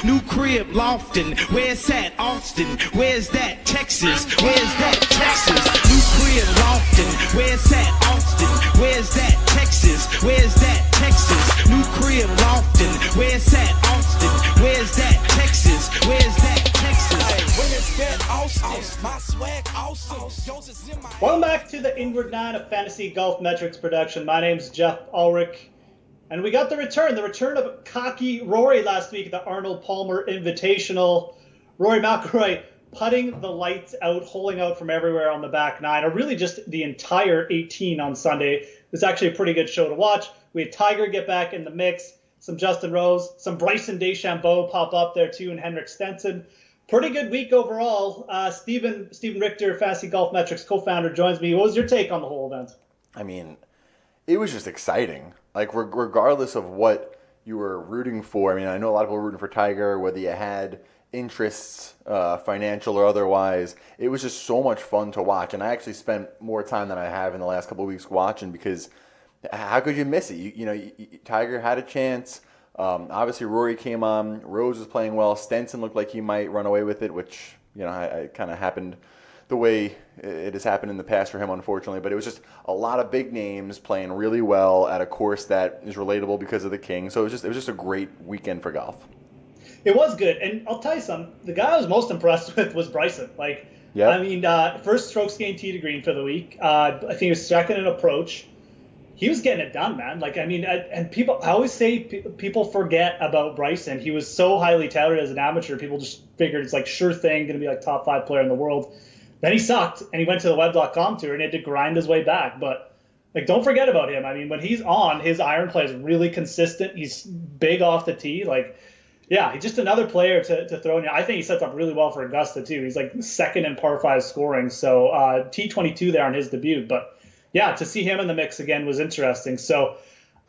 New crib, Lofton. Where's that? Austin. Where's that? Texas. Where's that? Texas. New crib, Lofton. Where's that? Austin. Where's that? Texas. Where's that? Texas. New crib, Lofton. Where's that? Austin. Where's that? Texas. Where's that? Texas. Where's that? Austin. My swag awesome. Welcome back to the Inward Nine of Fantasy Golf Metrics production. My name's Jeff Ulrich. And we got the return of cocky Rory last week at the Arnold Palmer Invitational. Rory McIlroy putting the lights out, holing out from everywhere on the back nine, or really just the entire 18 on Sunday. It was actually a pretty good show to watch. We had Tiger get back in the mix, some Justin Rose, some Bryson DeChambeau pop up there too, and Henrik Stenson. Pretty good week overall. Stephen Richter, Fantasy Golf Metrics co-founder, joins me. What was your take on the whole event? I mean, it was just exciting. Like, regardless of what you were rooting for. I mean, I know a lot of people were rooting for Tiger, whether you had interests, financial or otherwise. It was just so much fun to watch. And I actually spent more time than I have in the last couple of weeks watching, because how could you miss it? You know, Tiger had a chance. Obviously, Rory came on. Rose was playing well. Stenson looked like he might run away with it, which, you know, it kind of happened the way it has happened in the past for him, unfortunately. But it was just a lot of big names playing really well at a course that is relatable because of the King. So it was just a great weekend for golf. It was good, and I'll tell you something. The guy I was most impressed with was Bryson. Like, yep. I mean, first strokes gained tee to green for the week. I think he was second in approach. He was getting it done, man. Like, I mean, and people, I always say people forget about Bryson. He was so highly touted as an amateur. People just figured it's like sure thing, going to be like top 5 player in the world. Then he sucked, and he went to the Web.com tour and had to grind his way back. But, like, don't forget about him. I mean, when he's on, his iron play is really consistent. He's big off the tee. Like, yeah, he's just another player to throw in. I think he sets up really well for Augusta, too. He's, like, second in par 5 scoring. So, T22 there on his debut. But, yeah, to see him in the mix again was interesting. So,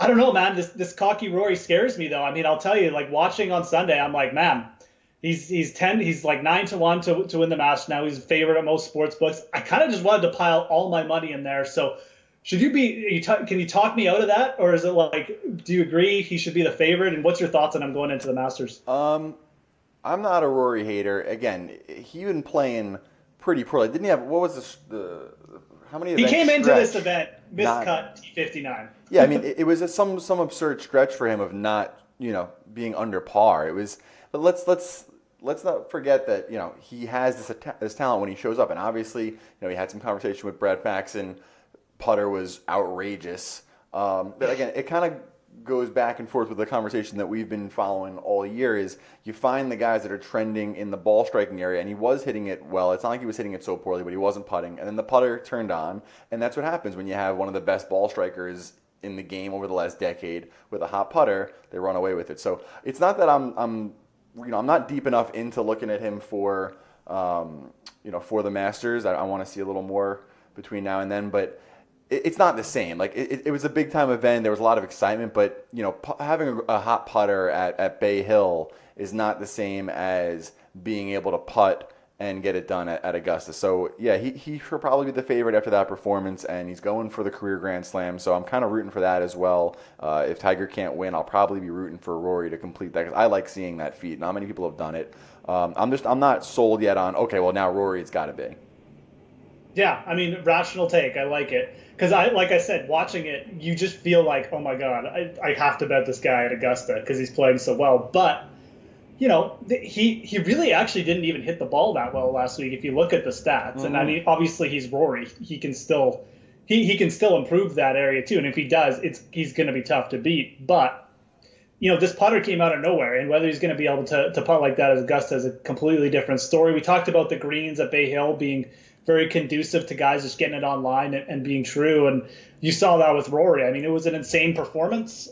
I don't know, man. This cocky Rory scares me, though. I mean, I'll tell you, like, watching on Sunday, I'm like, man, he's like 9-1 to win the match now. He's a favorite at most sports books. I kind of just wanted to pile all my money in there. So should you be? Can you talk me out of that, or is it like? Do you agree he should be the favorite? And what's your thoughts on him going into the Masters? I'm not a Rory hater. Again, he been playing pretty poorly. Didn't he have what was how many? He came stretch? into this event miscut T59. Yeah, I mean it was some absurd stretch for him of not being under par. It was. But let's not forget that he has this talent when he shows up, and obviously he had some conversation with Brad Faxon. Putter was outrageous, but again, it kind of goes back and forth with the conversation that we've been following all year. Is you find the guys that are trending in the ball striking area, and he was hitting it well. It's not like he was hitting it so poorly, but he wasn't putting, and then the putter turned on, and that's what happens when you have one of the best ball strikers in the game over the last decade with a hot putter. They run away with it. So it's not that I'm not deep enough into looking at him for the Masters. I want to see a little more between now and then, but it's not the same. Like it was a big time event. There was a lot of excitement, but having a hot putter at Bay Hill is not the same as being able to putt and get it done at Augusta. So yeah, he should probably be the favorite after that performance, and he's going for the career Grand Slam. So I'm kind of rooting for that as well. If Tiger can't win, I'll probably be rooting for Rory to complete that, because I like seeing that feat. Not many people have done it. I'm not sold yet on well now Rory it's got to be. Yeah, I mean, rational take. I like it. Because like I said, watching it, you just feel like, oh my God, I have to bet this guy at Augusta because he's playing so well. But he really actually didn't even hit the ball that well last week if you look at the stats. Mm-hmm. And I mean, obviously he's Rory. He can still improve that area too. And if he does, he's going to be tough to beat. But this putter came out of nowhere, and whether he's going to be able to putt like that at Augusta is a completely different story. We talked about the greens at Bay Hill being very conducive to guys just getting it online and being true. And you saw that with Rory. I mean, it was an insane performance.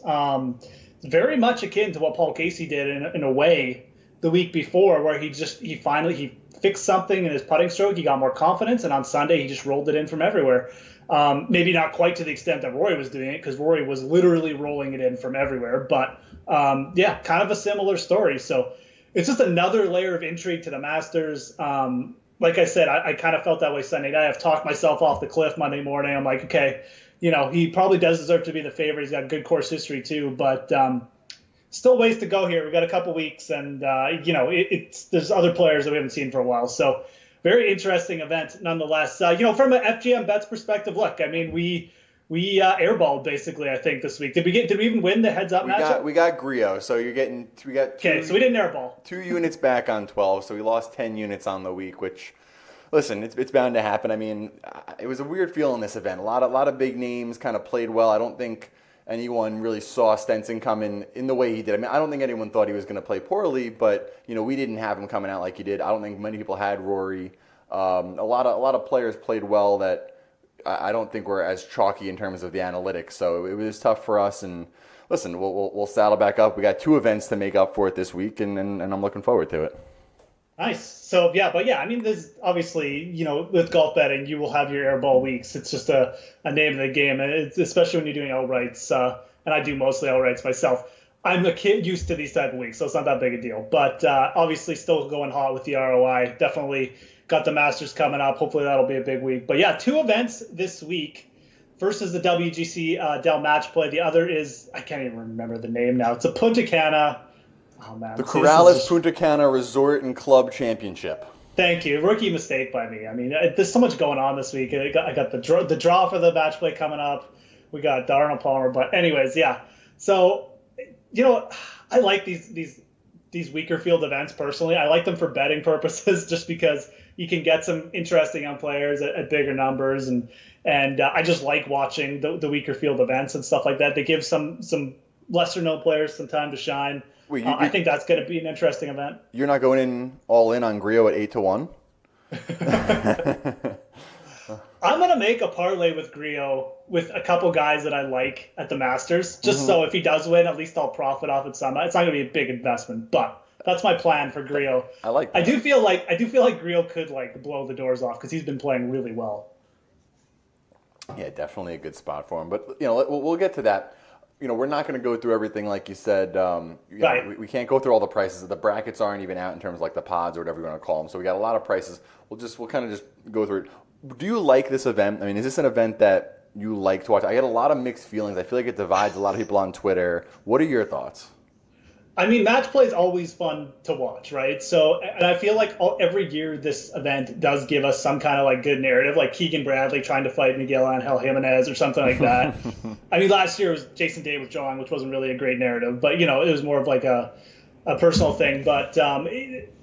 Very much akin to what Paul Casey did in a way the week before, where he finally fixed something in his putting stroke. He got more confidence, and on Sunday he just rolled it in from everywhere. Maybe not quite to the extent that Rory was doing it, because Rory was literally rolling it in from everywhere. But kind of a similar story. So it's just another layer of intrigue to the Masters. Like I said, I kind of felt that way Sunday night. I've talked myself off the cliff Monday morning. I'm like, okay, he probably does deserve to be the favorite. He's got good course history too. But still ways to go here. We've got a couple weeks, and there's other players that we haven't seen for a while. So very interesting event nonetheless. From an FGM Bets perspective, look, I mean, we airballed basically, I think, this week. Did we even win the heads up matchup? We got Griot, so we got okay, so we didn't airball. 2 units back on 12, so we lost 10 units on the week, which, listen, it's bound to happen. I mean, it was a weird feeling this event. A lot of big names kind of played well. I don't think anyone really saw Stenson coming in the way he did. I mean, I don't think anyone thought he was going to play poorly, but we didn't have him coming out like he did. I don't think many people had Rory. A lot of players played well that I don't think were as chalky in terms of the analytics. So it was tough for us. And listen, we'll saddle back up. We got 2 events to make up for it this week, and I'm looking forward to it. Nice. So I mean, there's obviously, with golf betting, you will have your airball weeks. It's just a name of the game, and especially when you're doing outrights. And I do mostly outrights myself. I'm a kid used to these type of weeks, so it's not that big a deal. But obviously, still going hot with the ROI. Definitely got the Masters coming up. Hopefully, that'll be a big week. But yeah, 2 events this week. First is the WGC Dell Match Play. The other is, I can't even remember the name now. It's a Punta Cana. Oh, man. The Corrales Punta Cana Resort and Club Championship. Thank you. Rookie mistake by me. I mean, there's so much going on this week. I got the draw for the match play coming up. We got Darnell Palmer. But anyways, yeah. So, I like these weaker field events personally. I like them for betting purposes just because you can get some interesting young players at bigger numbers. And I just like watching the weaker field events and stuff like that. They give some lesser known players some time to shine. Wait, I think that's going to be an interesting event. You're not going all in on Griot at 8-1? I'm going to make a parlay with Griot with a couple guys that I like at the Masters, just so if he does win, at least I'll profit off it some. It's not going to be a big investment, but that's my plan for Griot. I like that. I do feel like Griot could blow the doors off because he's been playing really well. Yeah, definitely a good spot for him. But we'll get to that. We're not going to go through everything like you said. Right. We can't go through all the prices. The brackets aren't even out in terms of like the pods or whatever you want to call them. So we got a lot of prices. We'll kind of just go through it. Do you like this event? I mean, is this an event that you like to watch? I get a lot of mixed feelings. I feel like it divides a lot of people on Twitter. What are your thoughts? I mean, match play is always fun to watch, right? So, and I feel like every year this event does give us some kind of good narrative, like Keegan Bradley trying to fight Miguel Angel Jimenez or something like that. I mean, last year was Jason Day withdrawing, which wasn't really a great narrative, but it was more of a personal thing. But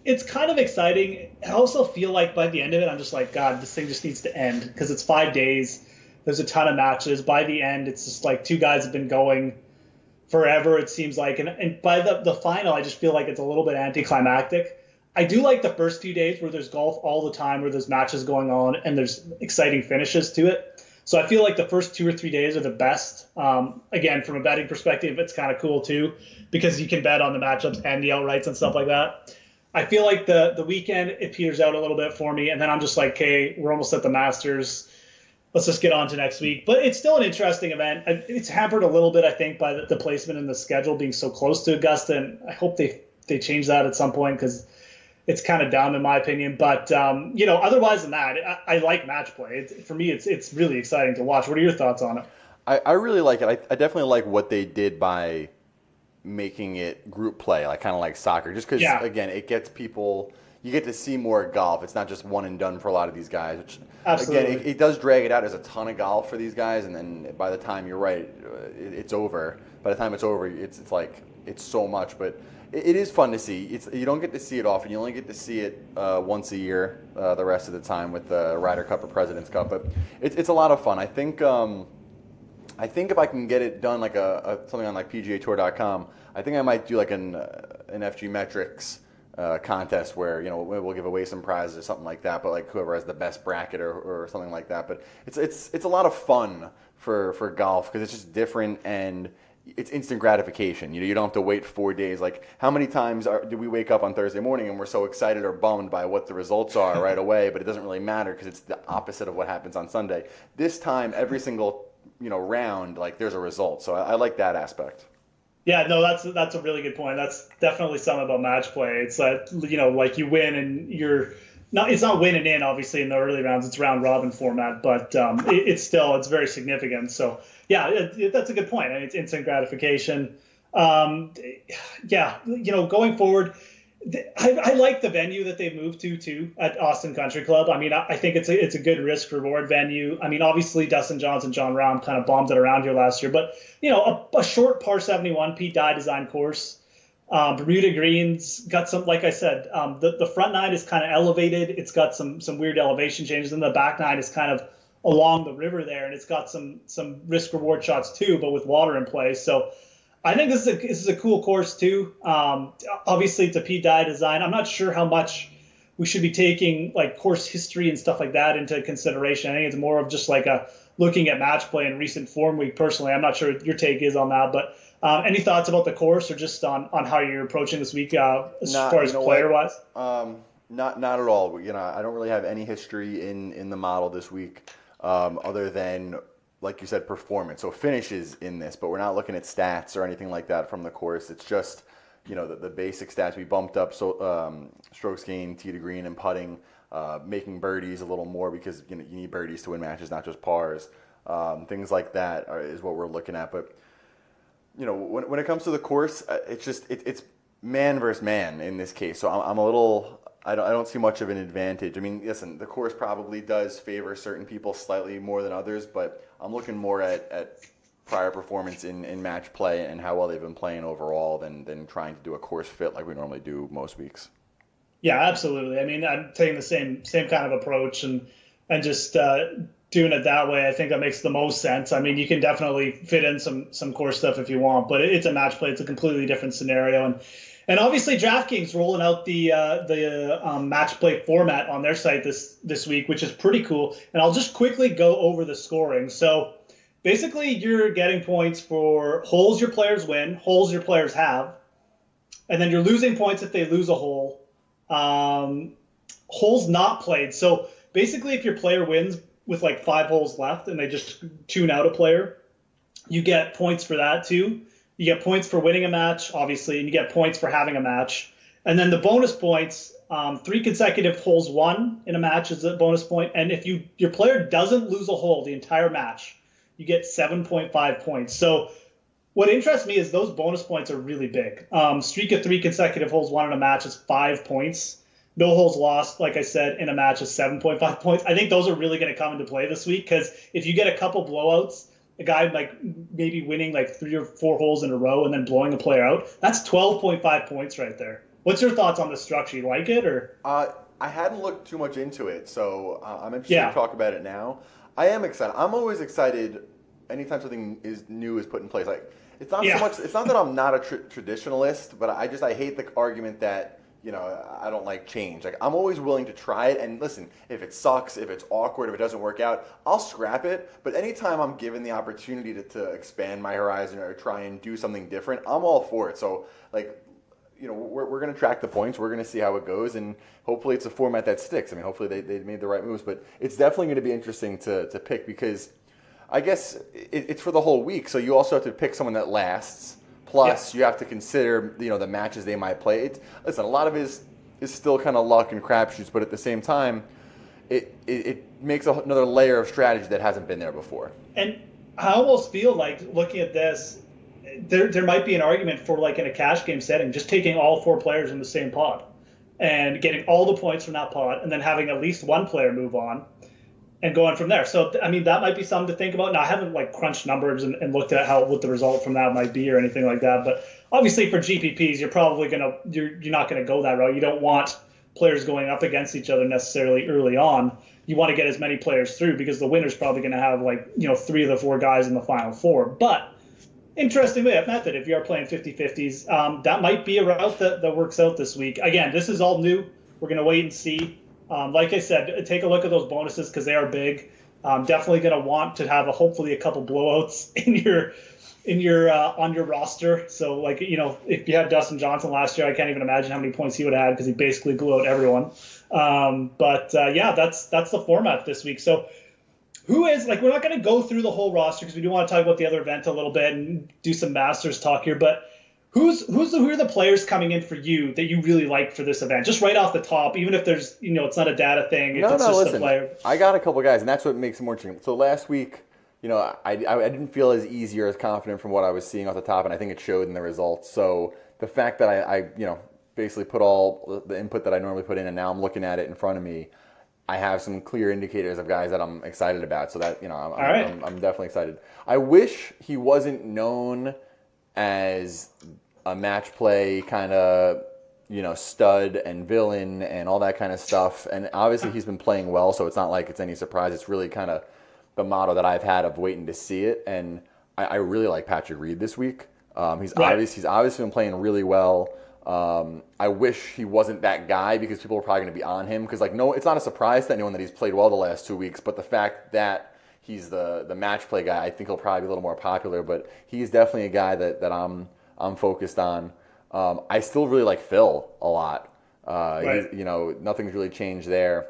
it's kind of exciting. I also feel like by the end of it, I'm just like, God, this thing just needs to end because it's 5 days. There's a ton of matches. By the end, it's just 2 guys have been going forever, it seems like. And by the final, I just feel like it's a little bit anticlimactic. I do like the first few days where there's golf all the time, where there's matches going on and there's exciting finishes to it. So I feel like the first 2 or 3 days are the best. Again, from a betting perspective, it's kind of cool too, because you can bet on the matchups and the outrights and stuff like that. I feel like the weekend, it peters out a little bit for me. And then I'm just like, okay, we're almost at the Masters. Let's just get on to next week. But it's still an interesting event. It's hampered a little bit, I think, by the placement in the schedule being so close to Augusta. And I hope they change that at some point because it's kind of dumb in my opinion. But, otherwise than that, I like match play. For me, it's really exciting to watch. What are your thoughts on it? I really like it. I definitely like what they did by making it group play, kind of like soccer. Just because, again, it gets people – you get to see more golf. It's not just one and done for a lot of these guys. Which, absolutely. Again, it does drag it out. There's a ton of golf for these guys, and then by the time you're right, it's over. By the time it's over, it's so much. But it is fun to see. You don't get to see it often. You only get to see it once a year. The rest of the time with the Ryder Cup or President's Cup, but it's a lot of fun. I think if I can get it done something on PGAtour.com, I think I might do an FG Metrics contest where we'll give away some prizes or something like that, but whoever has the best bracket or something like that. But it's a lot of fun for golf because it's just different and it's instant gratification. You don't have to wait 4 days. How many times do we wake up on Thursday morning and we're so excited or bummed by what the results are right away, but it doesn't really matter because it's the opposite of what happens on Sunday. This time, every single round, there's a result. So I like that aspect. Yeah, no, that's a really good point. That's definitely something about match play. It's that, you win and it's not winning in, obviously, in the early rounds. It's round robin format, but it's very significant. So, yeah, that's a good point. It's instant gratification. Yeah, going forward, I like the venue that they've moved to too at Austin Country Club. I mean, I think it's a good risk reward venue. I mean, obviously Dustin Johnson, John Rahm kind of bombed it around here last year, but a short par 71 Pete Dye design course. Bermuda Greens got some, like I said, the front nine is kind of elevated. It's got some weird elevation changes, and the back nine is kind of along the river there, and it's got some risk reward shots too, but with water in place. So I think this is a cool course too. Obviously, it's a Pete Dye design. I'm not sure how much we should be taking like course history and stuff like that into consideration. I think it's more of just like looking at match play and recent form week. Personally, I'm not sure what your take is on that, but any thoughts about the course or just on how you're approaching this week as far as player wise? Not at all. I don't really have any history in the model this week, other than, like you said, performance. So finishes in this, but we're not looking at stats or anything like that from the course. It's just, the basic stats. We bumped up strokes gained, tee to green, and putting, making birdies a little more because you need birdies to win matches, not just pars. Things like that is what we're looking at. But when it comes to the course, it's man versus man in this case. So I'm a little. I don't see much of an advantage. I mean, listen, the course probably does favor certain people slightly more than others, but I'm looking more at prior performance in match play and how well they've been playing overall than trying to do a course fit like we normally do most weeks. Yeah, absolutely. I mean, I'm taking the same kind of approach and just doing it that way. I think that makes the most sense. I mean, you can definitely fit in some course stuff if you want, but it's a match play. It's a completely different scenario. And obviously, DraftKings rolling out the match play format on their site this week, which is pretty cool. And I'll just quickly go over the scoring. So basically, you're getting points for holes your players win, holes your players have, and then you're losing points if they lose a hole. Holes not played. So basically, if your player wins with like 5 holes left and they just tune out a player, you get points for that too. You get points for winning a match, obviously, and you get points for having a match. And then the bonus points, 3 consecutive holes won in a match is a bonus point. And if your player doesn't lose a hole the entire match, you get 7.5 points. So what interests me is those bonus points are really big. Streak of 3 consecutive holes won in a match is 5 points. No holes lost, like I said, in a match is 7.5 points. I think those are really going to come into play this week because if you get a couple blowouts, a guy like maybe winning like 3 or 4 holes in a row and then blowing a player out, that's 12.5 points right there. What's your thoughts on the structure? You like it or? I hadn't looked too much into it, so I'm interested to talk about it now. I am excited. I'm always excited anytime something new is put in place. Like it's not so much. It's not that I'm not a traditionalist, but I hate the argument that I don't like change. Like I'm always willing to try it. And listen, if it sucks, if it's awkward, if it doesn't work out, I'll scrap it. But anytime I'm given the opportunity to expand my horizon or try and do something different, I'm all for it. So we're going to track the points. We're going to see how it goes, and hopefully it's a format that sticks. I mean, hopefully they made the right moves. But it's definitely going to be interesting to pick because I guess it's for the whole week. So you also have to pick someone that lasts. Plus, you have to consider, the matches they might play. Listen, a lot of it is still kind of luck and crapshoots, but at the same time, it makes another layer of strategy that hasn't been there before. And I almost feel like looking at this, there might be an argument for like in a cash game setting, just taking all 4 players in the same pod and getting all the points from that pod, and then having at least one player move on. And going from there. So, I mean, that might be something to think about. Now, I haven't like crunched numbers and looked at what the result from that might be or anything like that. But obviously for GPPs, you're not going to go that route. You don't want players going up against each other necessarily early on. You want to get as many players through because the winner's probably going to have 3 of the 4 guys in the final 4. But interestingly, that method, if you are playing 50-50s, that might be a route that works out this week. Again, this is all new. We're going to wait and see. Like I said, take a look at those bonuses because they are big. Definitely going to want to have hopefully a couple blowouts in your on your roster. So if you had Dustin Johnson last year, I can't even imagine how many points he would have had because he basically blew out everyone. That's the format this week. So who is we're not going to go through the whole roster because we do want to talk about the other event a little bit and do some Masters talk here, but. Who are the players coming in for you that you really like for this event? Just right off the top, even if there's it's not a data thing. Listen, I got a couple guys, and that's what makes it more interesting. So last week, I didn't feel as easy or as confident from what I was seeing off the top, and I think it showed in the results. So the fact that I basically put all the input that I normally put in, and now I'm looking at it in front of me, I have some clear indicators of guys that I'm excited about. So that I'm definitely excited. I wish he wasn't known as a match play kind of stud and villain and all that kind of stuff. And obviously he's been playing well, so it's not like it's any surprise. It's really kind of the motto that I've had of waiting to see it. And I really like Patrick Reed this week. He's obviously been playing really well. I wish he wasn't that guy because people are probably going to be on him because it's not a surprise to anyone that he's played well the last 2 weeks, but the fact that he's the match play guy, I think he'll probably be a little more popular, but he's definitely a guy that I'm focused on. I still really like Phil a lot. Nothing's really changed there.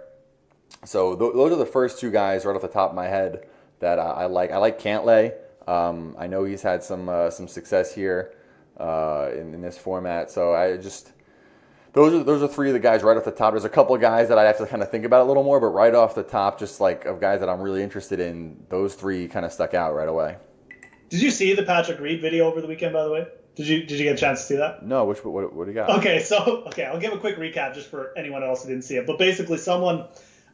So those are the first two guys right off the top of my head that I like. I like Cantlay. I know he's had some success here in this format. So those are three of the guys right off the top. There's a couple of guys that I have to kind of think about a little more, but right off the top, just like of guys that I'm really interested in, those three kind of stuck out right away. Did you see the Patrick Reed video over the weekend, by the way? Did you get a chance to see that? No. What do you got? Okay, I'll give a quick recap just for anyone else who didn't see it. But basically,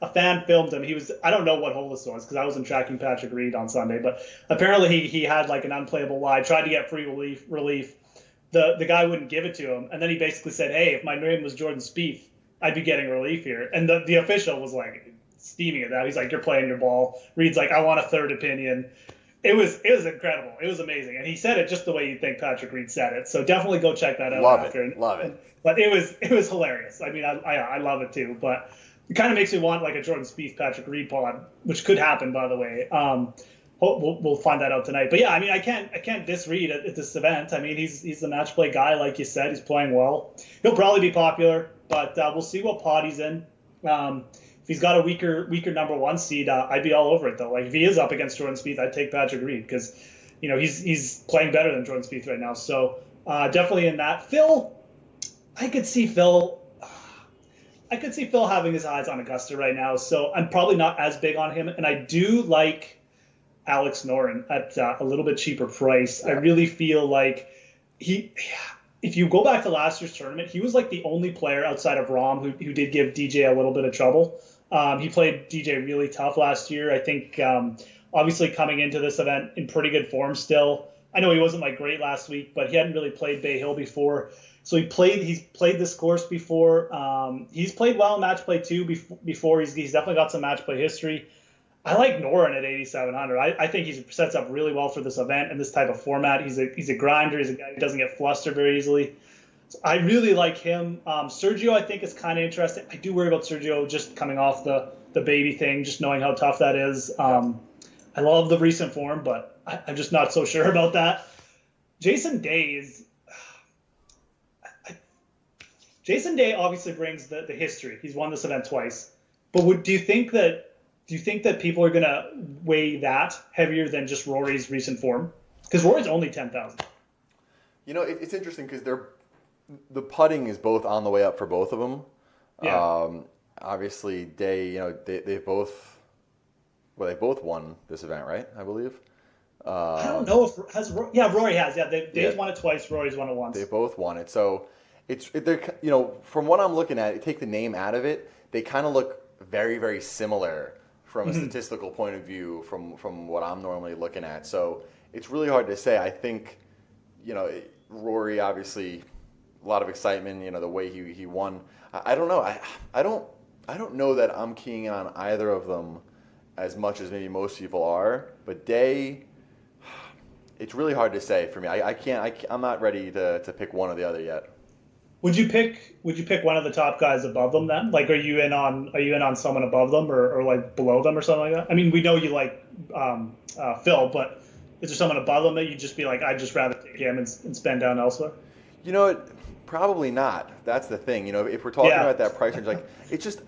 a fan filmed him. I don't know what hole this was because I wasn't tracking Patrick Reed on Sunday, but apparently he had like an unplayable lie, tried to get free relief. The guy wouldn't give it to him, and then he basically said, "Hey, if my name was Jordan Spieth, I'd be getting relief here." And the official was like steaming at that. He's like, "You're playing your ball." Reed's like, "I want a third opinion." It was incredible. It was amazing, and he said it just the way you think Patrick Reed said it. So definitely go check that out. Love it. But it was hilarious. I mean, I love it too. But it kind of makes me want like a Jordan Spieth Patrick Reed pod, which could happen, by the way. We'll find that out tonight. But yeah, I mean, I can't diss Reed at this event. I mean, he's the match play guy, like you said. He's playing well. He'll probably be popular, but we'll see what pod he's in. If he's got a weaker number one seed, I'd be all over it though. Like if he is up against Jordan Spieth, I'd take Patrick Reed because he's playing better than Jordan Spieth right now. So definitely in that. Phil, I could see Phil having his eyes on Augusta right now. So I'm probably not as big on him, and I do like Alex Noren at a little bit cheaper price. I really feel like if you go back to last year's tournament, he was like the only player outside of Rahm who did give DJ a little bit of trouble. He played DJ really tough last year. I think obviously coming into this event in pretty good form still. I know he wasn't like great last week, but he hadn't really played Bay Hill before. So he's played this course before. He's played well in match play too before. He's definitely got some match play history. I like Noren at 8,700. I think he sets up really well for this event and this type of format. He's a grinder. He's a guy who doesn't get flustered very easily. So I really like him. Sergio, I think, is kind of interesting. I do worry about Sergio just coming off the baby thing, just knowing how tough that is. I love the recent form, but I'm just not so sure about that. Jason Day obviously brings the history. He's won this event twice. But do you think that people are going to weigh that heavier than just Rory's recent form? Because Rory's only 10,000. It's interesting because the putting is both on the way up for both of them. Yeah. Obviously, Day, they both won this event, right? I believe. I don't know if Rory has. Yeah, Dave's won it twice. Rory's won it once. They both won it. So they're from what I'm looking at, take the name out of it, they kind of look very, very similar from a statistical point of view from what I'm normally looking at. So it's really hard to say. I think, Rory, obviously, a lot of excitement, the way he won. I don't know. I don't know that I'm keying in on either of them as much as maybe most people are. But Day, it's really hard to say for me. I'm not ready to pick one or the other yet. Would you pick one of the top guys above them then? Like, are you in on someone above them or like below them or something like that? I mean, we know you like Phil, but is there someone above them that you'd just be like, I'd just rather take him and spend down elsewhere? Probably not. That's the thing. If we're talking about that price range, like it's just,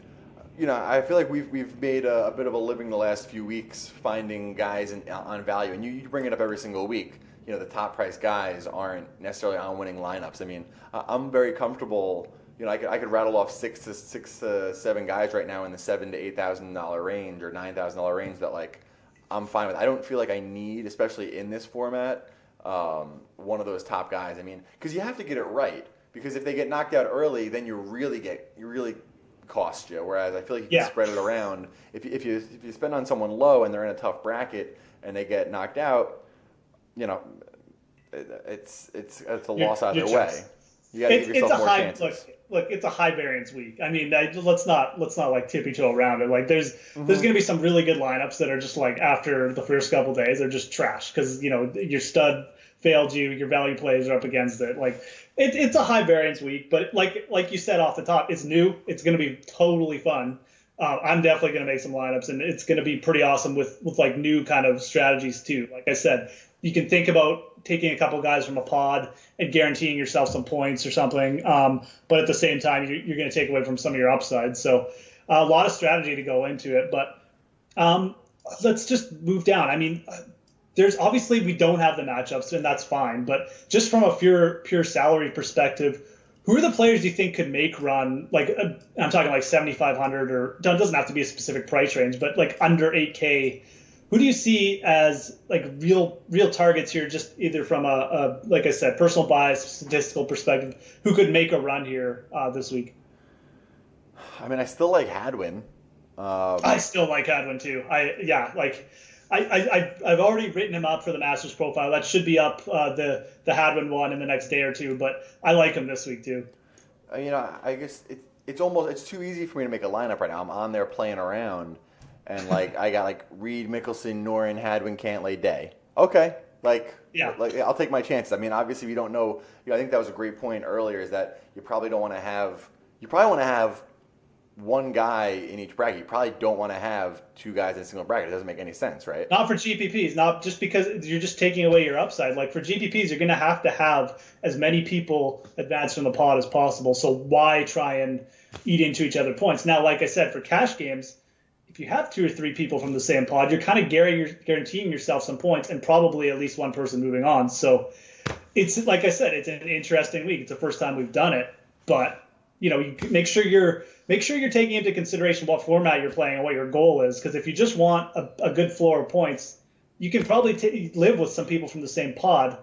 I feel like we've made a bit of a living the last few weeks finding guys on value, and you bring it up every single week. The top price guys aren't necessarily on winning lineups. I mean, I'm very comfortable. I could rattle off six to seven guys right now in the $7,000 to $8,000 range or $9,000 range that like I'm fine with it. I don't feel like I need, especially in this format, one of those top guys. I mean, because you have to get it right. Because if they get knocked out early, then you really cost you. Whereas I feel like you can spread it around. If you spend on someone low and they're in a tough bracket and they get knocked out, you know, it's a loss either way. You got to give yourself more chances. Look, it's a high variance week. I mean, let's not like tip each other around it. Like there's going to be some really good lineups that are just like after the first couple days they're just trash because your stud failed you, your value plays are up against it. Like it's a high variance week, but like you said off the top, it's new. It's going to be totally fun. I'm definitely going to make some lineups, and it's going to be pretty awesome with like new kind of strategies too. Like I said, you can think about taking a couple guys from a pod and guaranteeing yourself some points or something. But at the same time, you're going to take away from some of your upside. So a lot of strategy to go into it. But let's just move down. I mean, there's obviously we don't have the matchups, and that's fine. But just from a pure salary perspective, who are the players you think could make run? Like I'm talking like 7,500, or it doesn't have to be a specific price range, but like under 8K. Who do you see as like real targets here? Just either from a like I said, personal bias, statistical perspective, who could make a run here this week? I mean, I still like Hadwin. I still like Hadwin too. I've already written him up for the Masters profile. That should be up the Hadwin one in the next day or two. But I like him this week too. I guess it's too easy for me to make a lineup right now. I'm on there playing around, and like I got like Reed, Mickelson, Noren, Hadwin, Cantlay, Day. Okay, I'll take my chances. I mean, obviously we don't know. I think that was a great point earlier. Is that you probably want to have one guy in each bracket. You probably don't want to have two guys in a single bracket. It doesn't make any sense, right? Not for GPPs, not just because you're just taking away your upside. Like for GPPs, you're going to have as many people advance from the pod as possible. So why try and eat into each other's points? Now, like I said, for cash games, if you have 2 or 3 people from the same pod, you're kind of guaranteeing yourself some points and probably at least one person moving on. So it's like I said, it's an interesting week. It's the first time we've done it, but you make sure you're taking into consideration what format you're playing and what your goal is. Because if you just want a good floor of points, you can probably live with some people from the same pod.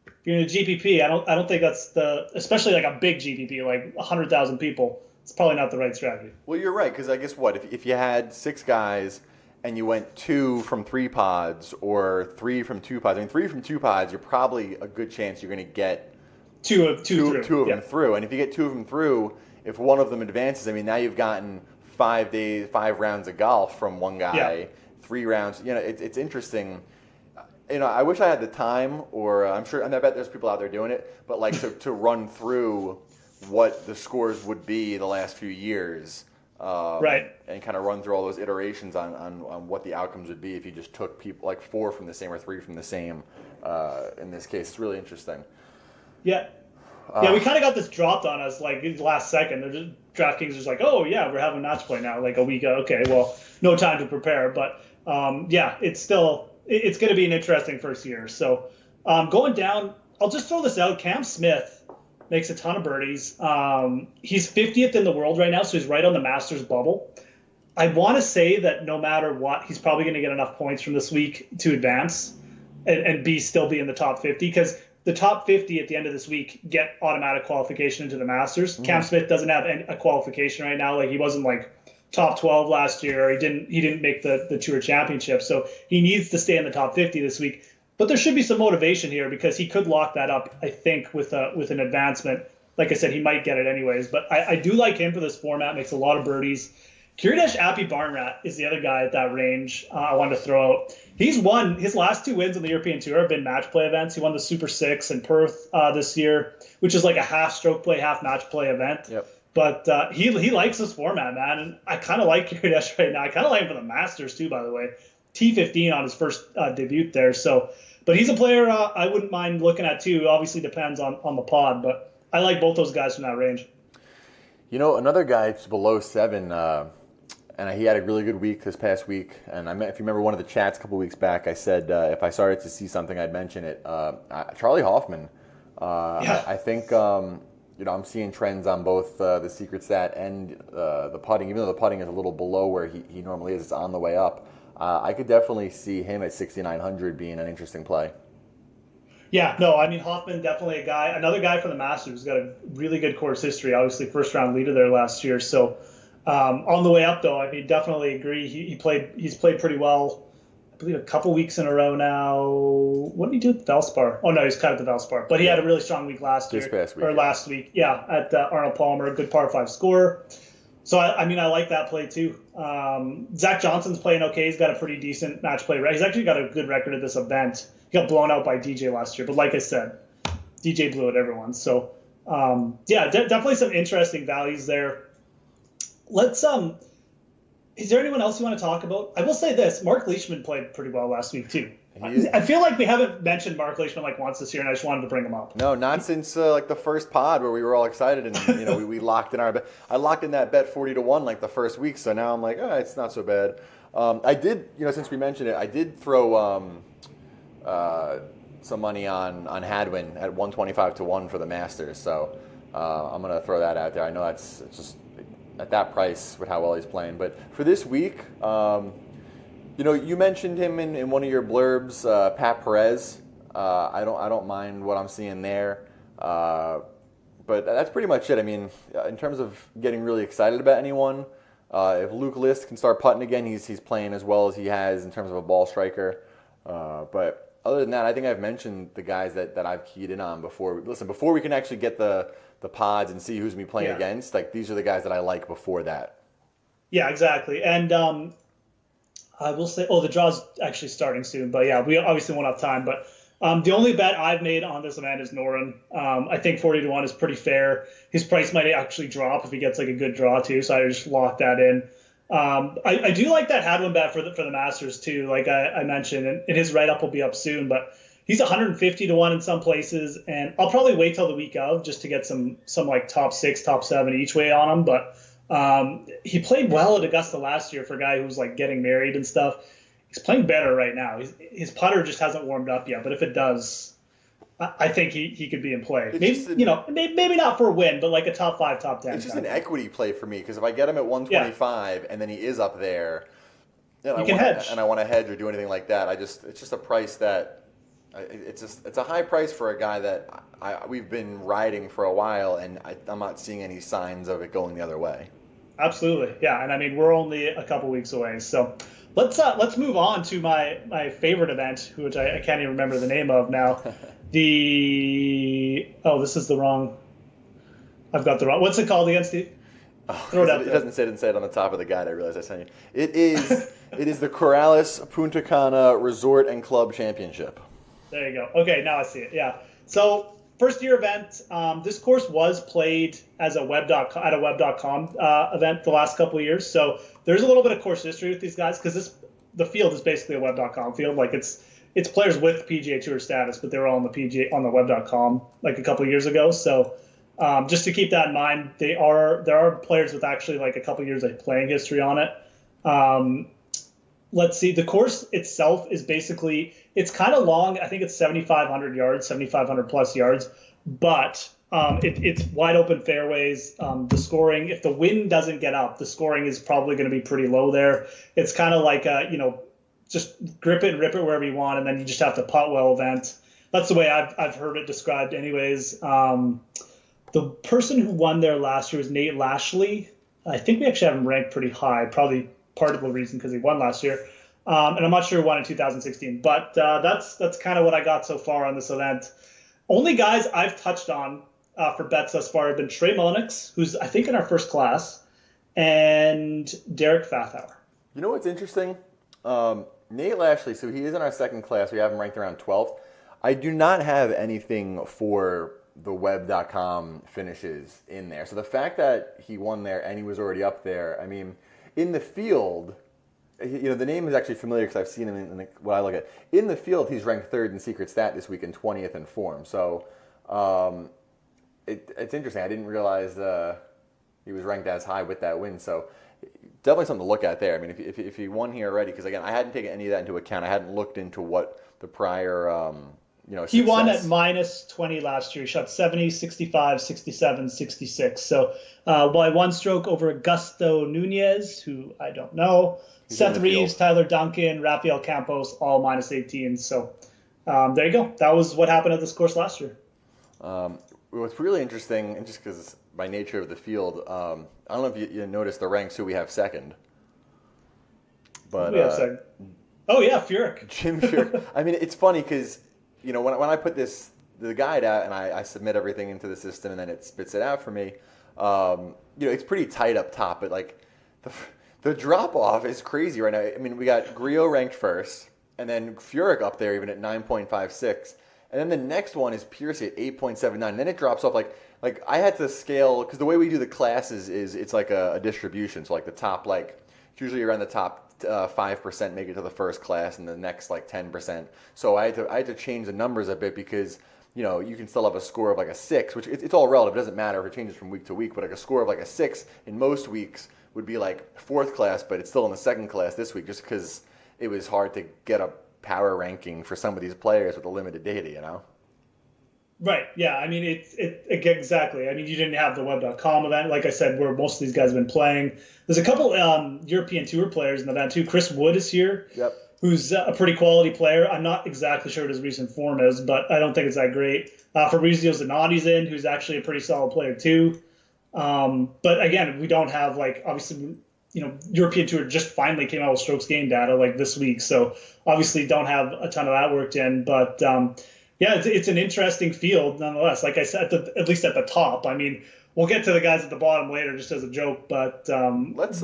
If you're in a GPP, I don't think that's especially like a big GPP, like 100,000 people. It's probably not the right strategy. Well, you're right, because I guess if you had 6 guys and you went 2 from 3 pods or 3 from 2 pods, I mean 3 from 2 pods, you're probably a good chance you're going to get two of them through. And if you get 2 of them through, if one of them advances, I mean, now you've gotten 5 rounds of golf from one guy, 3 rounds. It's interesting. I wish I had the time, or I bet there's people out there doing it, but like to run through what the scores would be the last few years, right? And kind of run through all those iterations on what the outcomes would be if you just took people like 4 from the same or 3 from the same. In this case, it's really interesting. Yeah. We kind of got this dropped on us like in the last second. DraftKings was like, oh, yeah, we're having match play now, like a week ago. Okay, well, no time to prepare. But, it's going to be an interesting first year. So going down, I'll just throw this out. Cam Smith makes a ton of birdies. He's 50th in the world right now, so he's right on the Masters bubble. I want to say that no matter what, he's probably going to get enough points from this week to advance and still be in the top 50 because – the top 50 at the end of this week get automatic qualification into the Masters. Mm-hmm. Cam Smith doesn't have a qualification right now. Like he wasn't like top 12 last year. He didn't make the Tour Championship. So he needs to stay in the top 50 this week. But there should be some motivation here because he could lock that up, I think, with an advancement. Like I said, he might get it anyways. But I do like him for this format. Makes a lot of birdies. Kiridesh Appi-Barnrat is the other guy at that range I wanted to throw out. He's won his last 2 wins on the European Tour have been match play events. He won the Super 6 in Perth this year, which is like a half stroke play, half match play event. Yep. But he likes this format, man. And I kind of like Kiridesh right now. I kind of like him for the Masters too, by the way. T15 on his first debut there. So, but he's a player I wouldn't mind looking at too. Obviously depends on the pod, but I like both those guys from that range. Another guy that's below 7, and he had a really good week this past week. And if you remember one of the chats a couple weeks back, I said if I started to see something, I'd mention it. Charlie Hoffman. I think I'm seeing trends on both the secret stat and the putting. Even though the putting is a little below where he normally is, it's on the way up. I could definitely see him at 6,900 being an interesting play. Yeah, no, I mean Hoffman definitely a guy, another guy from the Masters who's got a really good course history. Obviously, first round leader there last year. So on the way up, though, I mean, definitely agree. He's played pretty well. I believe a couple weeks in a row now. What did he do at the Valspar? Oh no, he's cut at the Valspar, but he had a really strong week last year. This past week, last week, yeah, at Arnold Palmer, a good par 5 score. So I mean, I like that play too. Zach Johnson's playing okay. He's got a pretty decent match play. He's actually got a good record at this event. He got blown out by DJ last year, but like I said, DJ blew out everyone. So yeah, definitely some interesting values there. Let's is there anyone else you want to talk about? I will say this: Mark Leishman played pretty well last week too. I feel like we haven't mentioned Mark Leishman like once this year, and I just wanted to bring him up. No, not since like the first pod where we were all excited and we locked in our bet. I locked in that bet 40-1 like the first week, so now I'm like, oh, it's not so bad. I did, since we mentioned it, I did throw some money on Hadwin at 125-1 for the Masters, so I'm gonna throw that out there. I know it's just at that price with how well he's playing, but for this week. You mentioned him in one of your blurbs, Pat Perez. I don't mind what I'm seeing there, but that's pretty much it. I mean, in terms of getting really excited about anyone, if Luke List can start putting again, he's playing as well as he has in terms of a ball striker. But other than that, I think I've mentioned the guys that I've keyed in on before. Listen, before we can actually get the pods and see who's going to be playing against, like these are the guys that I like before that. Yeah, exactly, and. I will say, the draw's actually starting soon, but yeah, we obviously won't have time. But the only bet I've made on this event is Noren. I think 40-1 is pretty fair. His price might actually drop if he gets like a good draw too, so I just locked that in. I do like that Hadwin bet for the Masters too, like I mentioned, and his write-up will be up soon, but he's 150-1 in some places, and I'll probably wait till the week of just to get some like top 6, top 7 each way on him, but he played well at Augusta last year for a guy who was like getting married and stuff. He's playing better right now. His putter just hasn't warmed up yet, but if it does, I think he could be in play. Maybe not for a win, but like a top 5, top 10. It's just an equity play for me because if I get him at 125 and then he is up there, and I want to hedge or do anything like that, it's just a price that it's a high price for a guy that we've been riding for a while, and I'm not seeing any signs of it going the other way. Absolutely, yeah, and I mean we're only a couple weeks away, so let's move on to my favorite event, which I can't even remember the name of now. This is the wrong. I've got the wrong. What's it called again, Steve? Throw it out there. It doesn't say it on the top of the guide. I realize I sent you. It is the Corales Punta Cana Resort and Club Championship. There you go. Okay, now I see it. Yeah. So first year event. This course was played as a web.com event the last couple of years. So there's a little bit of course history with these guys because the field is basically a web.com field. Like it's players with PGA Tour status, but they were all on the web.com like a couple of years ago. So just to keep that in mind, there are players with actually like a couple of years of playing history on it. Let's see. The course itself is basically, it's kind of long. I think it's 7,500 yards, 7,500 plus yards, but it's wide open fairways. The scoring, if the wind doesn't get up, the scoring is probably going to be pretty low there. It's kind of like just grip it and rip it wherever you want, and then you just have to putt well event. That's the way I've heard it described anyways. The person who won there last year was Nate Lashley. I think we actually have him ranked pretty high, probably part of the reason because he won last year. And I'm not sure who won in 2016, but that's kind of what I got so far on this event. Only guys I've touched on for bets thus far have been Trey Mullinax, who's I think in our first class, and Derek Fathauer. You know what's interesting? Nate Lashley, so he is in our second class. We have him ranked around 12th. I do not have anything for the web.com finishes in there. So the fact that he won there and he was already up there, I mean, in the field, the name is actually familiar because I've seen him in what I look at. In the field, he's ranked 3rd in Secret Stat this week and 20th in form. So it's interesting. I didn't realize he was ranked as high with that win. So definitely something to look at there. I mean, if he won here already, because again, I hadn't taken any of that into account. I hadn't looked into what the prior He won at success. minus 20 last year. He shot 70, 65, 67, 66. So by one stroke over Augusto Nunez, who I don't know. He's in Seth the Reeves, field. Tyler Duncan, Rafael Campos, all minus 18. So there you go. That was what happened at this course last year. What's really interesting, and just because by nature of the field, I don't know if you noticed the ranks who we have second. But We have second. Oh, yeah, Furyk. Jim Furyk. I mean, it's funny because, when I put the guide out and I submit everything into the system and then it spits it out for me, it's pretty tight up top. But, like, the drop-off is crazy right now. I mean, we got Grillo ranked first, and then Furyk up there even at 9.56. And then the next one is Piercy at 8.79. And then it drops off like I had to scale, because the way we do the classes is it's like a distribution. So, like, the top, like, it's usually around the top 5% make it to the first class, and the next like 10%. So I had to change the numbers a bit because you can still have a score of like a 6, which it's all relative. It doesn't matter if it changes from week to week, but like a score of like a 6 in most weeks would be like fourth class, but it's still in the second class this week just because it was hard to get a power ranking for some of these players with the limited data. Right. Yeah. I mean, exactly. I mean, you didn't have the web.com event, like I said, where most of these guys have been playing. There's a couple European Tour players in the event too. Chris Wood is here. Yep. Who's a pretty quality player. I'm not exactly sure what his recent form is, but I don't think it's that great. Fabrizio Zanotti's in, who's actually a pretty solid player too. But again, we don't have obviously, European Tour just finally came out with strokes gained data like this week. So obviously don't have a ton of that worked in, but yeah, it's an interesting field nonetheless. Like I said, at least at the top. I mean, we'll get to the guys at the bottom later just as a joke, but let's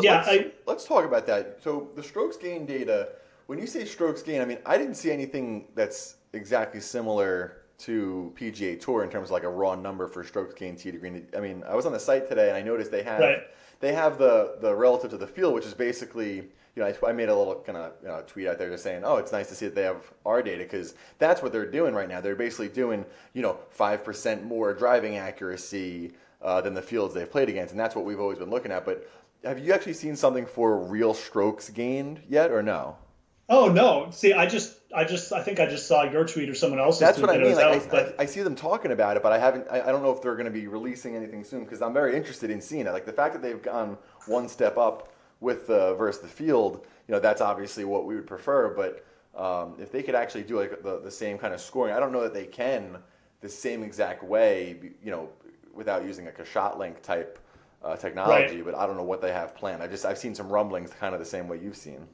talk about that. So the strokes gain data, when you say strokes gain, I mean, I didn't see anything that's exactly similar to PGA Tour in terms of like a raw number for strokes gain tee to green. I mean, I was on the site today and I noticed they have the relative to the field, which is basically, I made a little kind of tweet out there just saying, oh, it's nice to see that they have our data because that's what they're doing right now. They're basically doing 5% more driving accuracy than the fields they've played against, and that's what we've always been looking at. But have you actually seen something for real strokes gained yet, or no? Oh no! See, I think I just saw your tweet or someone else's. That's tweet what I mean. I I see them talking about it, but I don't know if they're going to be releasing anything soon because I'm very interested in seeing it. Like the fact that they've gone one step up with versus the field, that's obviously what we would prefer. But if they could actually do like the same kind of scoring, I don't know that they can the same exact way, without using like a shot link type technology. Right. But I don't know what they have planned. I've seen some rumblings, kind of the same way you've seen.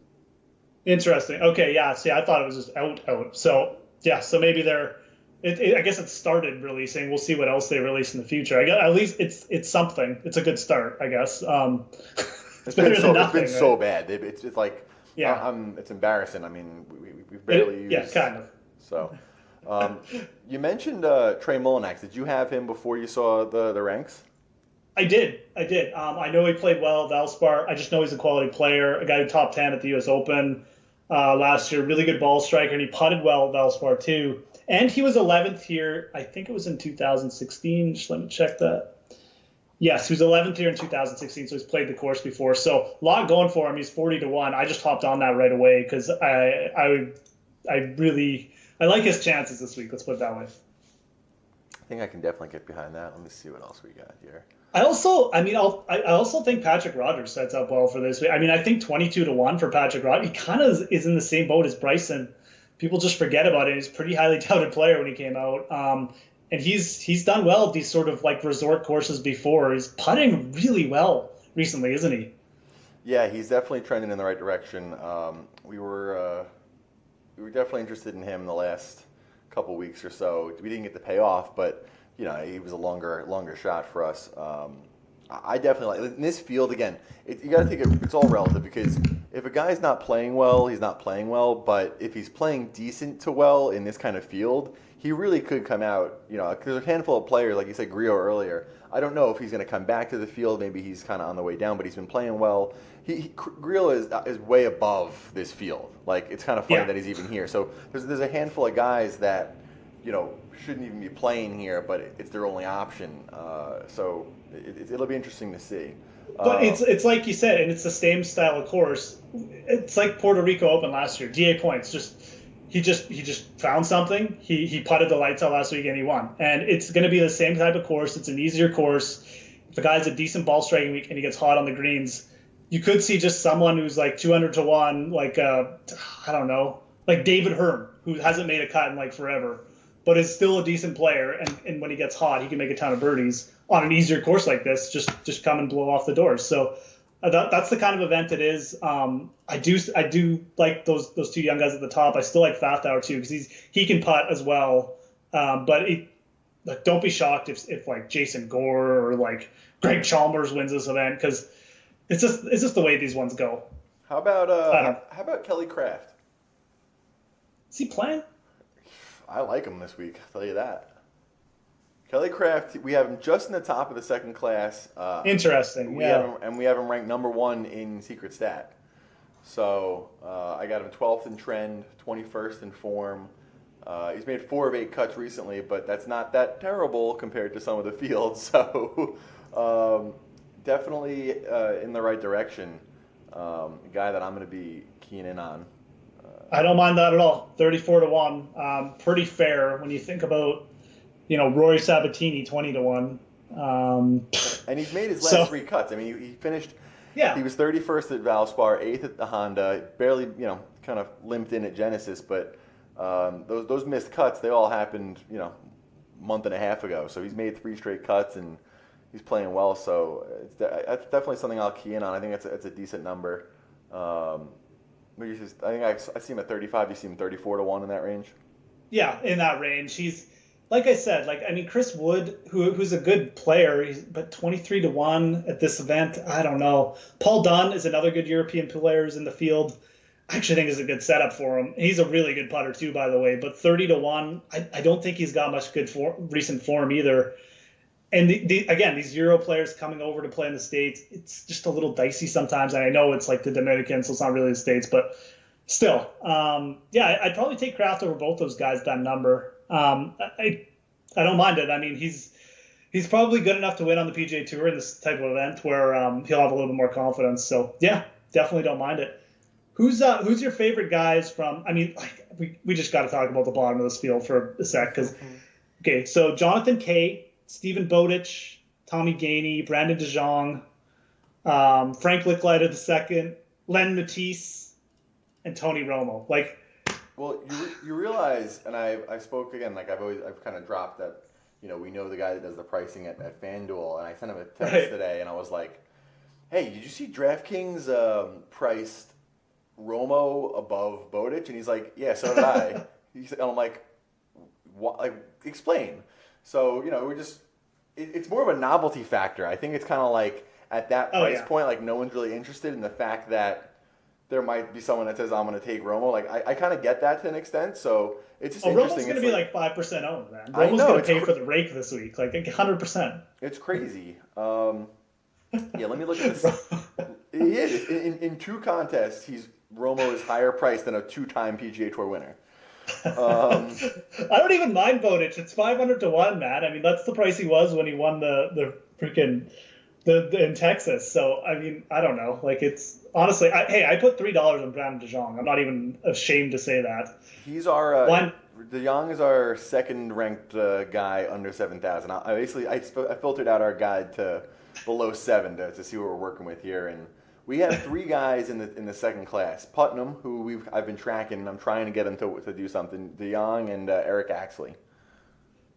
Interesting. Okay, yeah. See, I thought it was just out. So yeah, so maybe I guess it started releasing. We'll see what else they release in the future. I guess at least it's something. It's a good start, I guess. It's better than nothing. It's been so bad. It's like it's embarrassing. I mean, we've barely used. Yeah, kind of. So, you mentioned Trey Mullinax. Did you have him before you saw the ranks? I did. I know he played well at Valspar. I just know he's a quality player. A guy who top 10 at the U.S. Open last year. Really good ball striker, and he putted well at Valspar too. And he was 11th here. I think it was in 2016. Just let me check that. Yes, he was 11th here in 2016, so he's played the course before. So a lot going for him. He's 40-1. I just hopped on that right away because I like his chances this week. Let's put it that way. I think I can definitely get behind that. Let me see what else we got here. I also think Patrick Rogers sets up well for this week. I mean, I think 22-1 for Patrick Rogers. He kind of is in the same boat as Bryson. People just forget about it. He's a pretty highly touted player when he came out. And he's done well at these sort of like resort courses before. He's putting really well recently, isn't he? Yeah, he's definitely trending in the right direction. We were definitely interested in him the last couple weeks or so. We didn't get to pay off, but he was a longer shot for us. I definitely like in this field again. You got to think it's all relative because if a guy's not playing well, he's not playing well. But if he's playing decent to well in this kind of field, he really could come out. Because there's a handful of players, like you said, Grillo earlier. I don't know if he's going to come back to the field. Maybe he's kind of on the way down, but he's been playing well. Grillo is way above this field. Like it's kind of funny that he's even here. So there's a handful of guys that shouldn't even be playing here, but it's their only option. So it'll be interesting to see. But it's like you said, and it's the same style of course. It's like Puerto Rico Open last year. DA points, just he just found something. He putted the lights out last week and he won. And it's going to be the same type of course. It's an easier course. If the guy's a decent ball striking week and he gets hot on the greens, you could see just someone who's like 200 to 1, like I don't know, like David Hearn, who hasn't made a cut in like forever, but is still a decent player. And when he gets hot, he can make a ton of birdies on an easier course like this. Just come and blow off the doors. So that's the kind of event it is. I do like those two young guys at the top. I still like Fathauer too because he can putt as well. But don't be shocked if like Jason Gore or like Greg Chalmers wins this event because it's just the way these ones go. How about Kelly Craft? Is he playing? I like him this week. I'll tell you that. Kelly Craft, we have him just in the top of the second class. Interesting. We have him ranked number 1 in Secret Stat. So I got him 12th in trend, 21st in form. He's made 4 of 8 cuts recently, but that's not that terrible compared to some of the fields. So definitely in the right direction. A guy that I'm going to be keying in on. I don't mind that at all. 34 to 1, pretty fair when you think about. Rory Sabatini, 20 to 1. And he's made his last 3 cuts. I mean, he finished. Yeah. He was 31st at Valspar, 8th at the Honda. Barely, kind of limped in at Genesis, but those missed cuts, they all happened, a month and a half ago. So he's made 3 straight cuts and he's playing well. So it's definitely something I'll key in on. I think it's a decent number. I think I see him at 35. You see him 34 to 1 in that range. Yeah, in that range. He's. Like I said, Chris Wood, who's a good player, but 23 to 1 at this event, I don't know. Paul Dunn is another good European player who's in the field. I actually think is a good setup for him. He's a really good putter too, by the way. But 30 to 1, I don't think he's got much good recent form either. And again, these Euro players coming over to play in the States, it's just a little dicey sometimes. And I know it's like the Dominican, so it's not really the States, but still, I'd probably take Kraft over both those guys that number. I don't mind it. I mean, he's probably good enough to win on the PGA Tour in this type of event where he'll have a little bit more confidence. So yeah, definitely don't mind it. Who's your favorite guys from? I mean, we just got to talk about the bottom of this field for a sec because okay, so Jonathan Kay, Stephen Bowditch, Tommy Gainey, Brandon DeJong, Frank Licklider II, Len Matisse, and Tony Romo. Well, you realize, and I spoke again, I've kind of dropped that, we know the guy that does the pricing at FanDuel, and I sent him a text today, and I was like, hey, did you see DraftKings priced Romo above Bowditch? And he's like, yeah, so did I. And I'm like, what? Like, explain. So, it's more of a novelty factor. I think it's kind of like at that price point, no one's really interested in the fact that there might be someone that says, I'm going to take Romo. I kind of get that to an extent, so it's just interesting. Romo's going to be 5% owned, man. Romo's going to pay for the rake this week, 100%. It's crazy. Let me look at this. He is. In 2 contests, Romo is higher priced than a 2-time PGA Tour winner. I don't even mind Bowditch. It's 500 to 1, man. I mean, that's the price he was when he won the freaking in Texas. So, I mean, I don't know. It's honestly, I put $3 on Brandon DeJong. I'm not even ashamed to say that. He's our DeJong is our second ranked guy under 7,000. I filtered out our guide to below 7 to see what we're working with here, and we have 3 guys in the second class. Putnam, who I've been tracking, and I'm trying to get him to do something. DeJong and Eric Axley.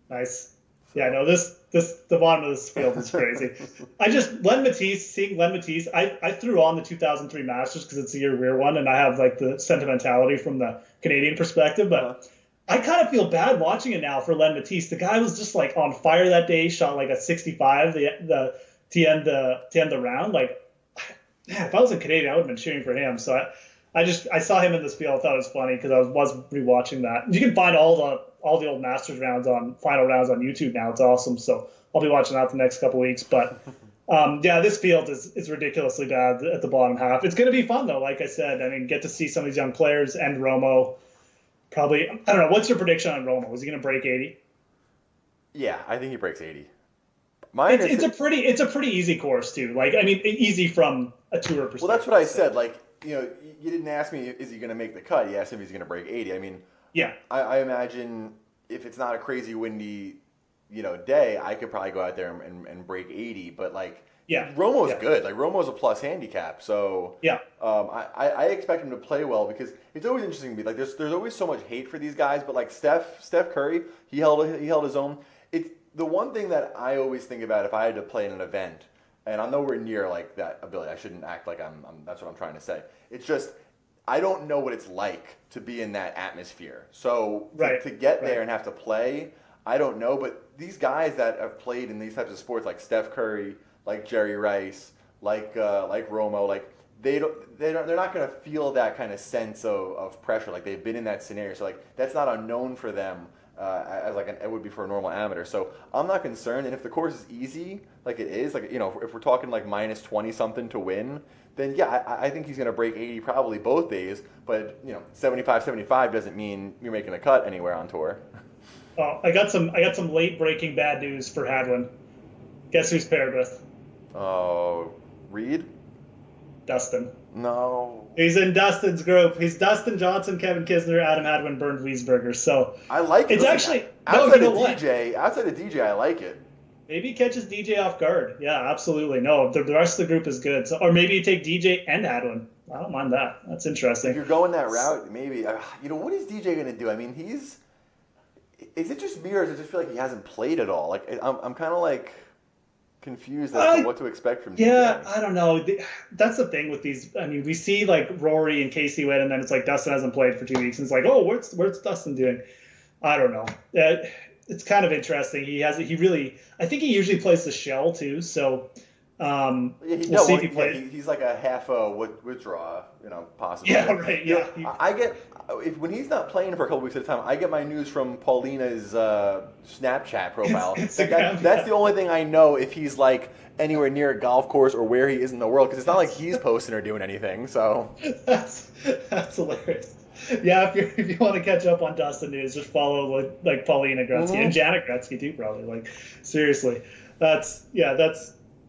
Nice. Yeah, no, the bottom of this field is crazy. Seeing Len Matisse, I threw on the 2003 Masters because it's a year rear one, and I have the sentimentality from the Canadian perspective, but I kind of feel bad watching it now for Len Matisse. The guy was just on fire that day, shot a 65 to end the round. If I was a Canadian, I would have been cheering for him. So I saw him in this field. I thought it was funny because I was rewatching that. You can find all the old Masters rounds final rounds on YouTube now. It's awesome. So I'll be watching that the next couple weeks. But this field is ridiculously bad at the bottom half. It's going to be fun though. Like I said, I mean, get to see some of these young players and Romo. Probably, I don't know. What's your prediction on Romo? Is he going to break 80? Yeah, I think he breaks 80. It's a pretty easy course too. Easy from a tour perspective. Well, that's what I said. You didn't ask me, is he going to make the cut? You asked him if he's going to break 80. I mean, Yeah. I imagine if it's not a crazy windy, day, I could probably go out there and break 80. But like, Yeah. Romo's Yeah. good. Like Romo's a plus handicap, so Yeah. I expect him to play well because it's always interesting to me. Like there's always so much hate for these guys, but like Steph Curry, he held his own. It's the one thing that I always think about if I had to play in an event, and I'm nowhere near like that ability. I shouldn't act like I'm that's what I'm trying to say. It's just I don't know what it's like to be in that atmosphere. So to get there and have to play, I don't know. But these guys that have played in these types of sports, like Steph Curry, like Jerry Rice, like Romo, like they're not going to feel that kind of sense of pressure. Like they've been in that scenario, so like that's not unknown for them as like it would be for a normal amateur. So I'm not concerned. And if the course is easy, like it is, like if we're talking like minus 20 something to win, then yeah, I think he's going to break 80 probably both days. But 75-75 doesn't mean you're making a cut anywhere on tour. Well, I got some late breaking bad news for Hadwin. Guess who's paired with? Oh, Reed? Dustin. No. He's in Dustin's group. He's Dustin Johnson, Kevin Kisner, Adam Hadwin, Bernd Wiesberger. So I like it. It's actually outside of DJ, I like it. Maybe he catches DJ off guard. Yeah, absolutely. No, the rest of the group is good. So, or maybe you take DJ and Hadwin. I don't mind that. That's interesting. If you're going that route, maybe. What is DJ going to do? I mean, is it just me or does it just feel like he hasn't played at all? Like I'm kind of like confused as to what to expect from DJ. Yeah, I don't know. That's the thing with these. I mean, we see like Rory and Casey win, and then it's like Dustin hasn't played for 2 weeks, and it's like, oh, where's Dustin doing? I don't know. It's kind of interesting. I think he usually plays the shell too. So we'll see if he plays. He's like a half withdraw, possibly. Yeah, right. Yeah. I get when he's not playing for a couple weeks at a time. I get my news from Paulina's Snapchat profile. That's the only thing I know if he's like anywhere near a golf course or where he is in the world, because it's not like he's posting or doing anything. So that's hilarious. Yeah, if you want to catch up on Dustin news, just follow like Paulina Gretzky and Janet Gretzky too, probably. Like seriously, that's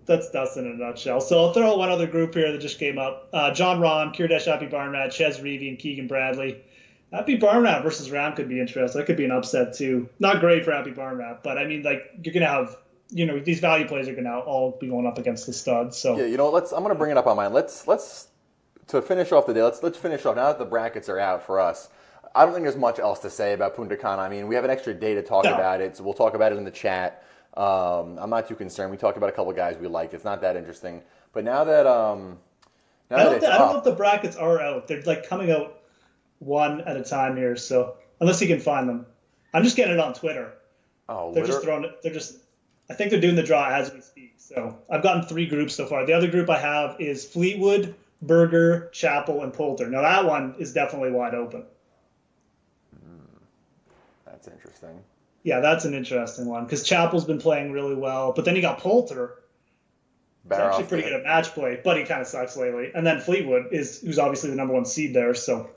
Dustin in a nutshell. So I'll throw out one other group here that just came up: John Rahm, Kirdesh Happy Barnrat, Ches Reavie, and Keegan Bradley. Happy Barnrat versus Rahm could be interesting. That could be an upset too. Not great for Happy Barnrat, but I mean, like you're gonna have these value plays are gonna all be going up against the studs. So yeah, I'm gonna bring it up on mine. Let's. To finish off the day, let's finish off. Now that the brackets are out for us, I don't think there's much else to say about Punta Cana. I mean, we have an extra day to talk about it, so we'll talk about it in the chat. I'm not too concerned. We talked about a couple of guys we liked. It's not that interesting. But now that I don't know if the brackets are out. They're like coming out one at a time here. So unless you can find them, I'm just getting it on Twitter. Oh, just throwing it. I think they're doing the draw as we speak. So I've gotten 3 groups so far. The other group I have is Fleetwood, Berger, Chappell, and Poulter. Now that one is definitely wide open. That's interesting. Yeah, that's an interesting one because Chappell's been playing really well, but then you got Poulter. He's actually pretty good at match play, but he kind of sucks lately. And then Fleetwood who's obviously the number 1 seed there. So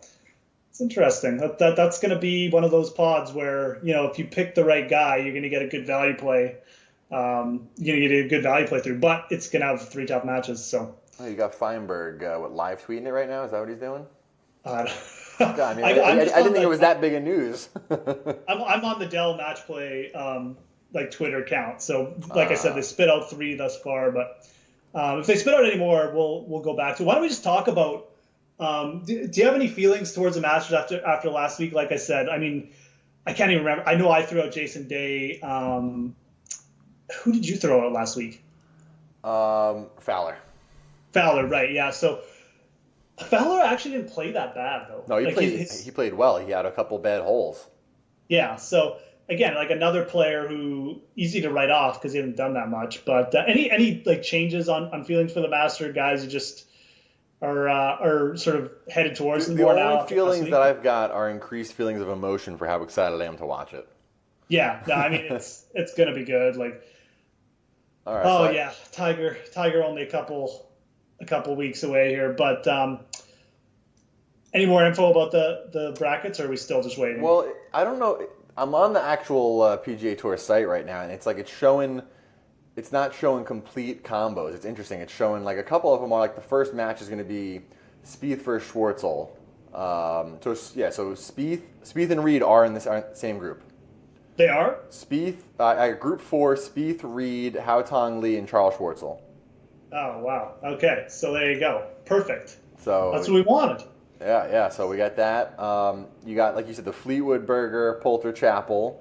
it's interesting. That's going to be one of those pods where if you pick the right guy, you're going to get a good value play. You're going to get a good value play through, but it's going to have 3 tough matches. So. Oh, you got Feinberg, live tweeting it right now? Is that what he's doing? God, I didn't think it was that big of news. I'm on the Dell Match Play Twitter account. So, like I said, they spit out 3 thus far. But if they spit out any more, we'll go back to. Why don't we just talk about? Do you have any feelings towards the Masters after last week? Like I said, I mean, I can't even remember. I know I threw out Jason Day. Who did you throw out last week? Fowler. Fowler, right? Yeah. So Fowler actually didn't play that bad though. No, he played well. He had a couple bad holes. Yeah. So again, like another player who easy to write off because he hasn't done that much. But any like changes on feelings for the Master guys who just are sort of headed towards them more now? The only feelings that I've got are increased feelings of emotion for how excited I am to watch it. Yeah. No, I mean it's gonna be good. Like. All right. Yeah, Tiger only a couple weeks away here, but any more info about the brackets, or are we still just waiting? Well, I don't know. I'm on the actual PGA Tour site right now, and it's not showing complete combos. It's interesting. It's showing like a couple of them are like the first match is going to be Spieth versus Schwartzel. So Spieth and Reed are in the same group. They are? Spieth, Group 4, Spieth, Reed, Haotong Li, and Charles Schwartzel. Oh, wow. Okay, so there you go. Perfect. So that's what we wanted. Yeah. So we got that. You got, like you said, the Fleetwood, Berger, Poulter, Chappell,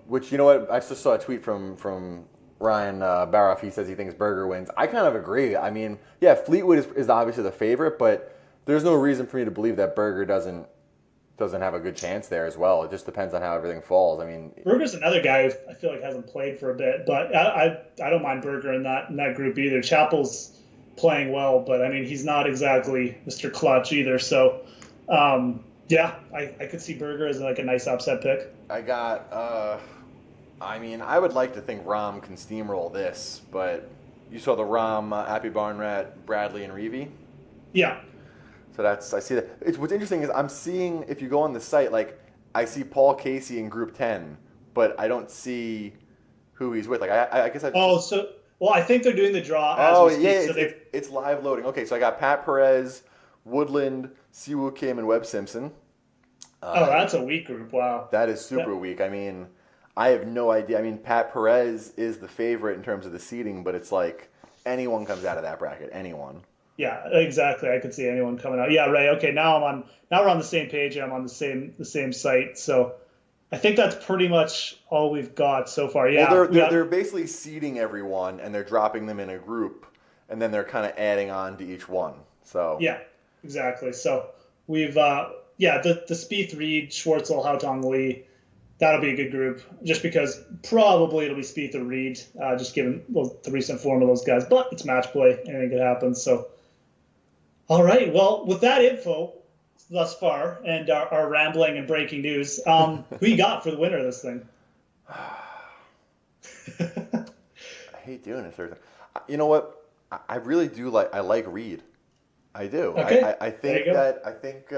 which, you know what, I just saw a tweet from Ryan Baroff. He says he thinks Berger wins. I kind of agree. I mean, yeah, Fleetwood is obviously the favorite, but there's no reason for me to believe that Berger doesn't have a good chance there as well. It just depends on how everything falls. I mean, Berger's another guy who I feel like hasn't played for a bit, but I don't mind Berger in that group either. Chappell's playing well, but I mean he's not exactly Mr. Clutch either. So I could see Berger as like a nice upset pick. I got. I mean, I would like to think Rahm can steamroll this, but you saw the Rahm, Appy Barnrat, Bradley, and Reavie. Yeah. So I see that. What's interesting is I'm seeing, if you go on the site, like I see Paul Casey in Group 10, but I don't see who he's with. Like I guess I think they're doing the draw as we speak. Yeah, it's live loading. Okay, so I got Pat Perez, Woodland, Siwoo Kim, and Webb Simpson. That's a weak group. Wow. That is super weak. I mean, I have no idea. I mean, Pat Perez is the favorite in terms of the seeding, but it's like anyone comes out of that bracket. Anyone. Yeah, exactly. I could see anyone coming out. Yeah, right. Okay, now we're on the same page and I'm on the same site. So I think that's pretty much all we've got so far. Yeah. Well, they're basically seeding everyone and they're dropping them in a group and then they're kind of adding on to each one. So yeah, exactly. So we've the Spieth, Reed, Schwartzel, Haotong Li. That'll be a good group, just because probably it'll be Spieth or Reed, just given the recent form of those guys. But it's match play; anything could happen. So, all right. Well, with that info thus far and our rambling and breaking news, who you got for the winner of this thing? I hate doing this. You know what? I really do like. I like Reed. I do. Okay. I think that. I think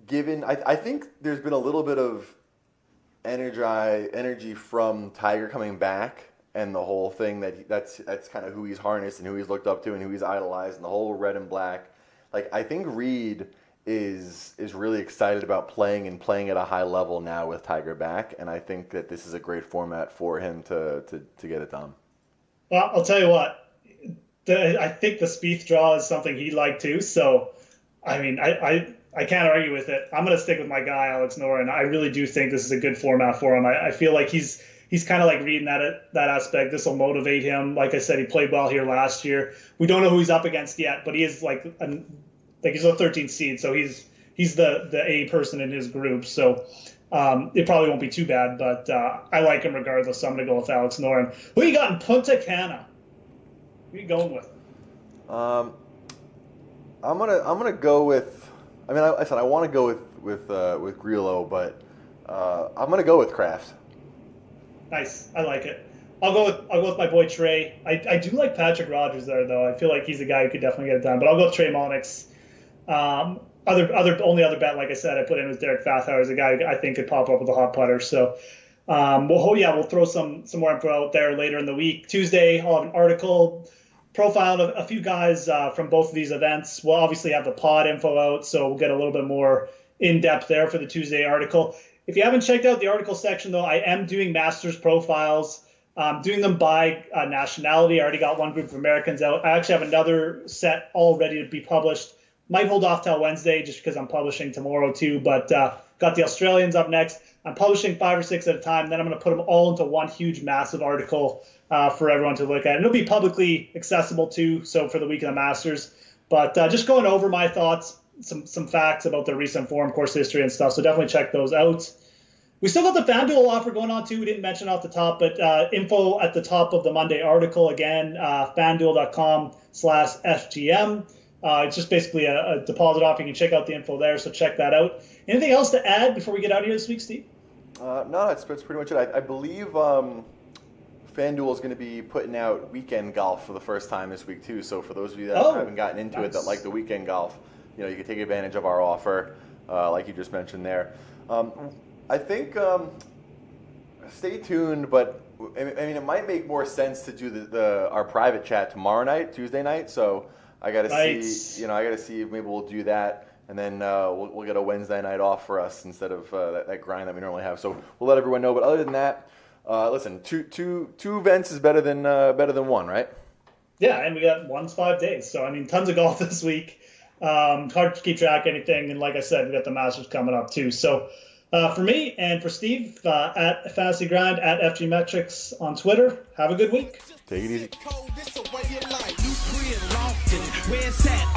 given. I think there's been a little bit of energy from Tiger coming back and the whole thing that's kind of who he's harnessed and who he's looked up to and who he's idolized and the whole red and black. Like I think Reed is really excited about playing at a high level now with Tiger back, and I think that this is a great format for him to get it done. Well, I'll tell you what. I think the Spieth draw is something he'd like too. So, I mean, I can't argue with it. I'm going to stick with my guy, Alex Noren. I really do think this is a good format for him. I feel like he's kind of like reading that aspect. This will motivate him. Like I said, he played well here last year. We don't know who he's up against yet, but he is like he's a 13th seed, so he's the A person in his group. So it probably won't be too bad, but I like him regardless. So I'm going to go with Alex Noren. Who you got in Punta Cana? Who are you going with? I'm gonna go with. I mean, I said I want to go with Grillo, but I'm gonna go with Kraft. Nice, I like it. I'll go with my boy Trey. I do like Patrick Rogers there though. I feel like he's a guy who could definitely get it done. But I'll go with Trey Monix. Only other bet, like I said, I put in was Derek Fathauer as a guy who I think could pop up with a hot putter. So we'll throw some more info out there later in the week. Tuesday, I'll have an article profiled a few guys from both of these events. We'll obviously have the pod info out, so we'll get a little bit more in-depth there for the Tuesday article. If you haven't checked out the article section, though, I am doing Masters profiles, doing them by nationality. I already got one group of Americans out. I actually have another set all ready to be published. Might hold off till Wednesday just because I'm publishing tomorrow too, but got the Australians up next. I'm publishing 5 or 6 at a time. Then I'm going to put them all into one huge, massive article for everyone to look at. And it'll be publicly accessible too, so for the week of the Masters. But just going over my thoughts, some facts about the recent form, course history and stuff. So definitely check those out. We still got the FanDuel offer going on too. We didn't mention off the top, but info at the top of the Monday article again, FanDuel.com/FGM. It's just basically a deposit offer. You can check out the info there, so check that out. Anything else to add before we get out of here this week, Steve? No, that's pretty much it. I believe FanDuel is going to be putting out weekend golf for the first time this week too. So for those of you that haven't gotten into it, that like the weekend golf, you can take advantage of our offer, like you just mentioned there. I think stay tuned, but I mean it might make more sense to do our private chat tomorrow night, Tuesday night. So I got to see, I got to see if maybe we'll do that and then we'll get a Wednesday night off for us instead of that grind that we normally have. So we'll let everyone know. But other than that, listen, two events is better than one, right? Yeah, and we got 5 days. So I mean, tons of golf this week. Hard to keep track of anything, and like I said, we got the Masters coming up too. So for me and for Steve, at Fantasy Grind, at FG Metrics on Twitter, have a good week. Take it easy. Where's that?